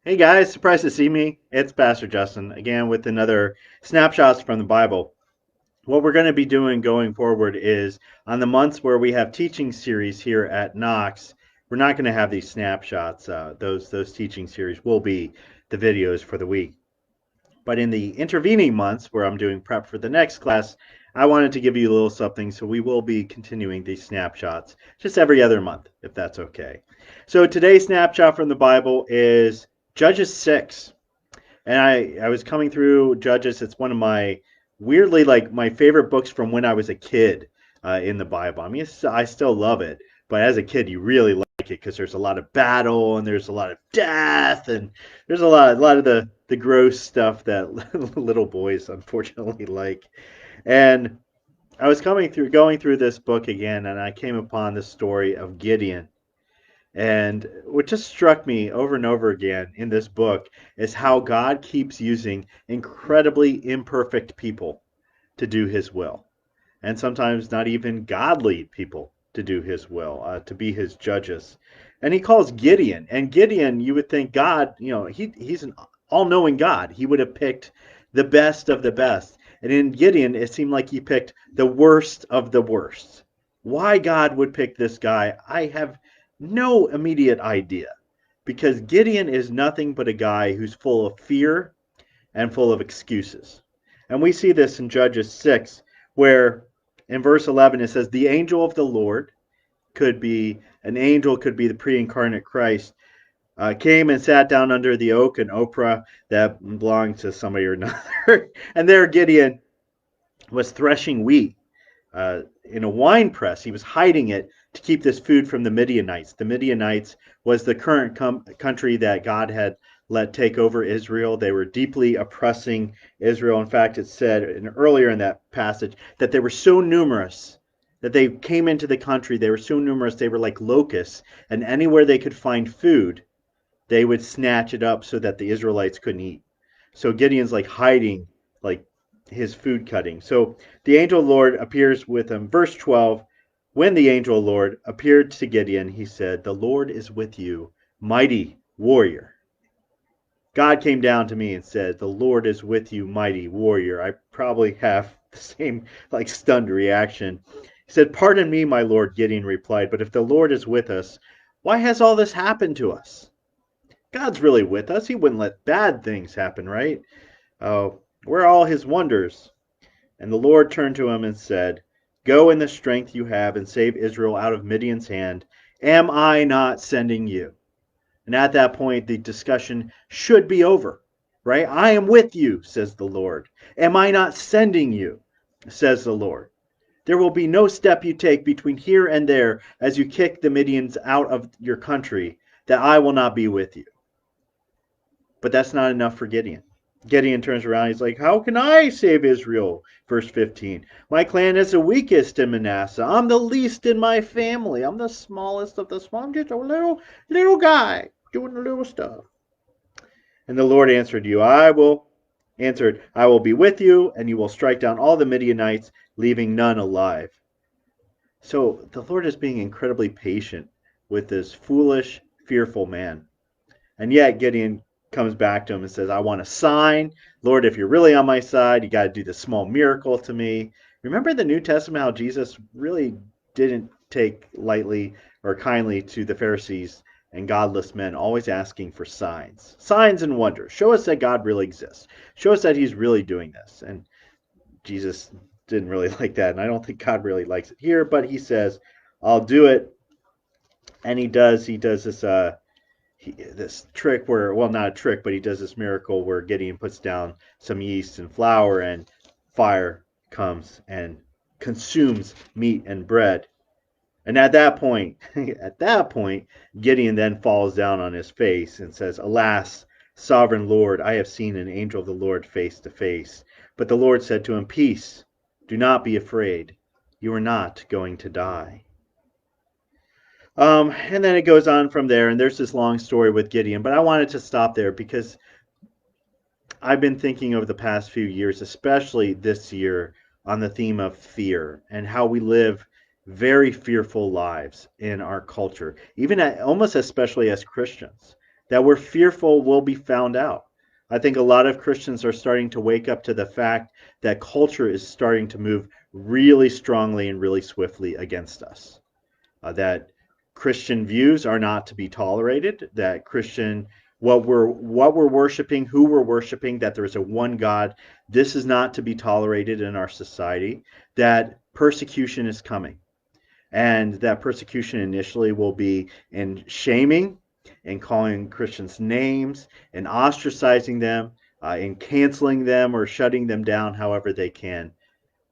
Hey guys, surprised to see me. It's Pastor Justin again with another snapshots from the Bible. What we're going to be doing going forward is on the months where we have teaching series here at Knox, we're not going to have these snapshots. Those teaching series will be the videos for the week. But in the intervening months where I'm doing prep for the next class, I wanted to give you a little something. So we will be continuing these snapshots just every other month, if that's okay. So today's snapshot from the Bible is Judges 6. And I was coming through Judges. It's one of my weirdly like my favorite books from when I was a kid in the Bible. I mean, I still love it, but as a kid, you really like it because there's a lot of battle and there's a lot of death and there's a lot of the gross stuff that little boys unfortunately like. And I was going through this book again, and I came upon the story of Gideon. And what just struck me over and over again in this book is how God keeps using incredibly imperfect people to do his will. And sometimes not even godly people to do his will, to be his judges. And he calls Gideon. And Gideon, you would think God, he's an all knowing God. He would have picked the best of the best. And in Gideon, it seemed like he picked the worst of the worst. Why God would pick this guy, I have no immediate idea. Because Gideon is nothing but a guy who's full of fear and full of excuses. And we see this in Judges 6, where in verse 11 it says, the angel of the Lord could be an angel, could be the pre incarnate Christ, came and sat down under the oak in Oprah that belonged to somebody or another. And there Gideon was threshing wheat in a wine press. He was hiding it to keep this food from the Midianites. The Midianites was the current country that God had let take over Israel. They were deeply oppressing Israel. In fact, it said earlier in that passage that they were so numerous that they came into the country. They were so numerous, they were like locusts, and anywhere they could find food, they would snatch it up so that the Israelites couldn't eat. So Gideon's like hiding like his food cutting. So the angel of the Lord appears with him. Verse 12, when the angel of the Lord appeared to Gideon, he said, the Lord is with you, mighty warrior. God came down to me and said, the Lord is with you, mighty warrior. I probably have the same like stunned reaction. He said, pardon me, my Lord, Gideon replied, but if the Lord is with us, why has all this happened to us? God's really with us. He wouldn't let bad things happen, right? Where are all his wonders? And the Lord turned to him and said, go in the strength you have and save Israel out of Midian's hand. Am I not sending you? And at that point, the discussion should be over, right? I am with you, says the Lord. Am I not sending you, says the Lord. There will be no step you take between here and there as you kick the Midians out of your country that I will not be with you. But that's not enough for Gideon. Gideon turns around. He's like, how can I save Israel? Verse 15. My clan is the weakest in Manasseh. I'm the least in my family. I'm the smallest of the small. I'm just a little guy doing the little stuff. And the Lord answered, I will be with you, and you will strike down all the Midianites, leaving none alive. So the Lord is being incredibly patient with this foolish, fearful man. And yet Gideon comes back to him and says, I want a sign. Lord, if you're really on my side, you got to do this small miracle to me. Remember the New Testament, how Jesus really didn't take lightly or kindly to the Pharisees and godless men, always asking for signs. Signs and wonders. Show us that God really exists. Show us that he's really doing this. And Jesus didn't really like that. And I don't think God really likes it here, but he says, I'll do it. And he does this trick where, well, not a trick, but he does this miracle where Gideon puts down some yeast and flour, and fire comes and consumes meat and bread. And at that point, Gideon then falls down on his face and says, alas, sovereign Lord, I have seen an angel of the Lord face to face. But the Lord said to him, peace, do not be afraid. You are not going to die. And then it goes on from there, and there's this long story with Gideon, but I wanted to stop there because I've been thinking over the past few years, especially this year, on the theme of fear and how we live very fearful lives in our culture, even almost especially as Christians. that we're fearful will be found out. I think a lot of Christians are starting to wake up to the fact that culture is starting to move really strongly and really swiftly against us. That Christian views are not to be tolerated, that Christian what we're worshiping, who we're worshiping, that there's a one God, this is not to be tolerated in our society, that persecution is coming. And that persecution initially will be in shaming and calling Christians names and ostracizing them and canceling them or shutting them down however they can.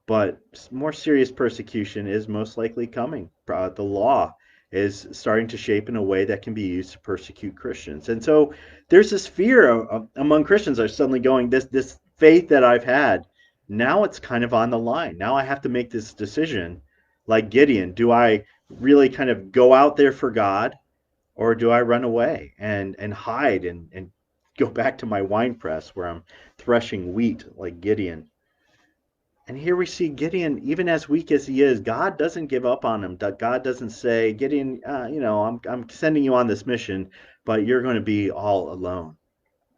But more serious persecution is most likely coming. The law is starting to shape in a way that can be used to persecute Christians. And so there's this fear among Christians are suddenly going, this faith that I've had, now it's kind of on the line. Now I have to make this decision like Gideon. Do I really kind of go out there for God, or do I run away and hide and go back to my wine press where I'm threshing wheat like Gideon? And here we see Gideon, even as weak as he is, God doesn't give up on him. God doesn't say, Gideon, I'm sending you on this mission, but you're going to be all alone.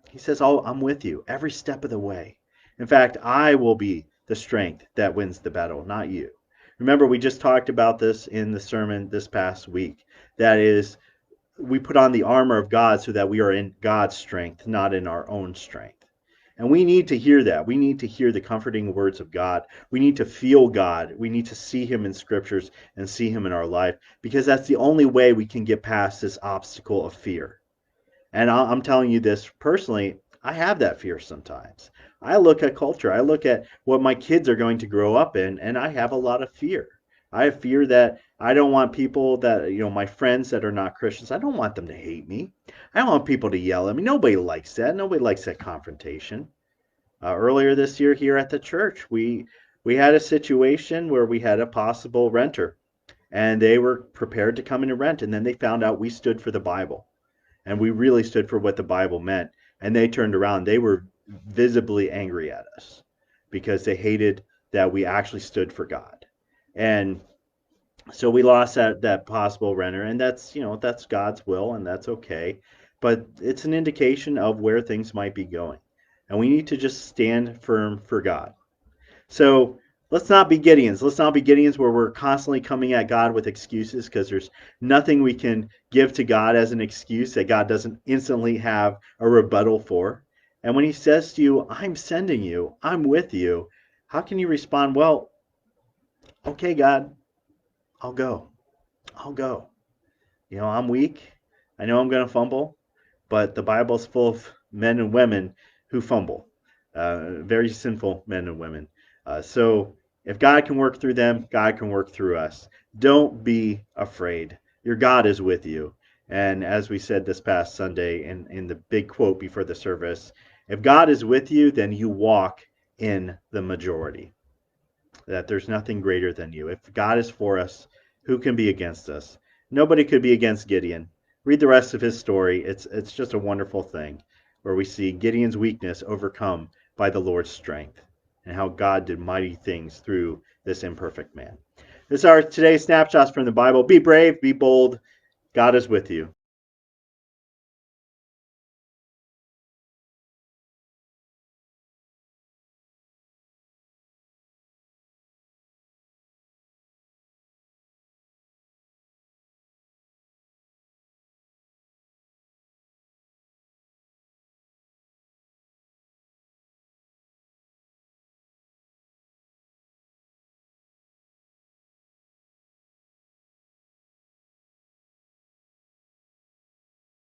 He says, oh, I'm with you every step of the way. In fact, I will be the strength that wins the battle, not you. Remember, we just talked about this in the sermon this past week. That is, we put on the armor of God so that we are in God's strength, not in our own strength. And we need to hear that. We need to hear the comforting words of God. We need to feel God. We need to see him in scriptures and see him in our life, because that's the only way we can get past this obstacle of fear. And I'm telling you this personally, I have that fear sometimes. I look at culture. I look at what my kids are going to grow up in, and I have a lot of fear. I have fear that I don't want people that, my friends that are not Christians, I don't want them to hate me. I don't want people to yell at me. Nobody likes that. Nobody likes that confrontation. Earlier this year here at the church, we had a situation where we had a possible renter, and they were prepared to come in and rent, and then they found out we stood for the Bible, and we really stood for what the Bible meant, and they turned around. They were visibly angry at us because they hated that we actually stood for God. And so we lost that possible renter, and that's God's will, and that's okay. But it's an indication of where things might be going, and we need to just stand firm for God. So let's not be Gideons. Let's not be Gideons where we're constantly coming at God with excuses, because there's nothing we can give to God as an excuse that God doesn't instantly have a rebuttal for. And when he says to you, I'm sending you, I'm with you, how can you respond, well, okay, God, I'll go. I'll go. I'm weak. I know I'm going to fumble, but the Bible's full of men and women who fumble, very sinful men and women. So if God can work through them, God can work through us. Don't be afraid. Your God is with you. And as we said this past Sunday in the big quote before the service, if God is with you, then you walk in the majority. That there's nothing greater than you. If God is for us, who can be against us? Nobody could be against Gideon. Read the rest of his story. It's just a wonderful thing where we see Gideon's weakness overcome by the Lord's strength, and how God did mighty things through this imperfect man. This are today's snapshots from the Bible. Be brave, be bold. God is with you.